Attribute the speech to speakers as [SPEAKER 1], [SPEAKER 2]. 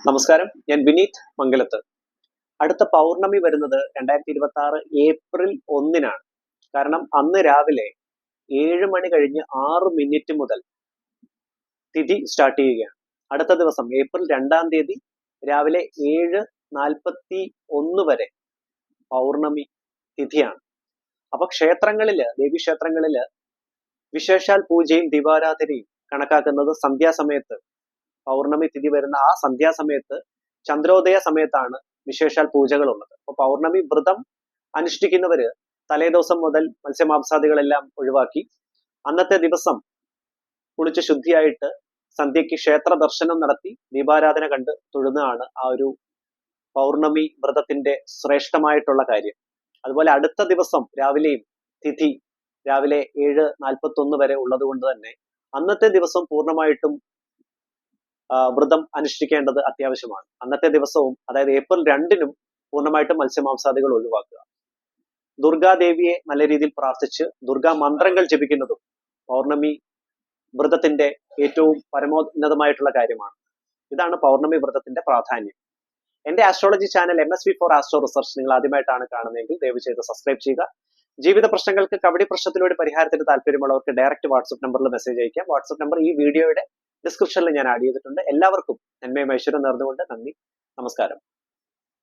[SPEAKER 1] നമസ്കാരം, ഞാൻ വിനീത് മംഗലത്ത്. അടുത്ത പൗർണമി വരുന്നത് 2026 ഏപ്രിൽ 1-നാണ്. കാരണം അന്ന് രാവിലെ 7 മണി കഴിഞ്ഞ് 6 മിനിറ്റ് മുതൽ തിഥി സ്റ്റാർട്ട് ചെയ്യുകയാണ്. അടുത്ത ദിവസം ഏപ്രിൽ 2-ാം തീയതി രാവിലെ 7:41 വരെ പൗർണമി തിഥിയാണ്. അപ്പൊ ദേവീക്ഷേത്രങ്ങളില് വിശേഷാൽ പൂജയും ദീപാരാധനയും കണക്കാക്കുന്നത് സന്ധ്യാസമയത്ത്, പൗർണമി തിഥി വരുന്ന ആ സന്ധ്യാസമയത്ത്, ചന്ദ്രോദയ സമയത്താണ് വിശേഷാൽ പൂജകൾ ഉള്ളത്. അപ്പൊ പൗർണമി വ്രതം അനുഷ്ഠിക്കുന്നവര് തലേദിവസം മുതൽ മത്സ്യമാംസാദികളെല്ലാം ഒഴിവാക്കി അന്നത്തെ ദിവസം കുളിച്ച് ശുദ്ധിയായിട്ട് സന്ധ്യയ്ക്ക് ക്ഷേത്ര ദർശനം നടത്തി ദീപാരാധന കണ്ട് തൊഴുന്നതാണ് ആ ഒരു പൗർണമി വ്രതത്തിന്റെ ശ്രേഷ്ഠമായിട്ടുള്ള കാര്യം. അതുപോലെ അടുത്ത ദിവസം രാവിലെയും തിഥി രാവിലെ 7:41 വരെ ഉള്ളത് കൊണ്ട് തന്നെ അന്നത്തെ ദിവസം പൂർണ്ണമായിട്ടും വ്രതം അനുഷ്ഠിക്കേണ്ടത് അത്യാവശ്യമാണ്. അന്നത്തെ ദിവസവും, അതായത് ഏപ്രിൽ 2-നും പൂർണ്ണമായിട്ടും മത്സ്യമാംസാദികൾ ഒഴിവാക്കുക. ദുർഗാദേവിയെ നല്ല രീതിയിൽ പ്രാർത്ഥിച്ച് ദുർഗാ മന്ത്രങ്ങൾ ജപിക്കുന്നതും പൗർണമി വ്രതത്തിന്റെ ഏറ്റവും പരമോന്നതമായിട്ടുള്ള കാര്യമാണ്. ഇതാണ് പൗർണമി വ്രതത്തിന്റെ പ്രാധാന്യം. എന്റെ astrology channel MSV4 astro research നിങ്ങൾ ആദ്യമായിട്ടാണ് കാണുന്നതെങ്കിൽ ദയവ് ചെയ്ത് സബ്സ്ക്രൈബ് ചെയ്യുക. ജീവിത പ്രശ്നങ്ങൾക്ക് കബഡി പ്രശ്നത്തിലൂടെ പരിഹാരത്തിന് താല്പര്യമുള്ളവർക്ക് ഡയറക്റ്റ് വാട്സ്ആപ്പ് നമ്പറിൽ മെസ്സേജ് അയക്കാം. വാട്സ്ആപ്പ് നമ്പർ ഈ വീഡിയോയുടെ ഡിസ്ക്രിപ്ഷനിൽ ഞാൻ ആഡ് ചെയ്തിട്ടുണ്ട്. എല്ലാവർക്കും നന്മയും ഐശ്വര്യം നേർന്നുകൊണ്ട് നന്ദി, നമസ്കാരം.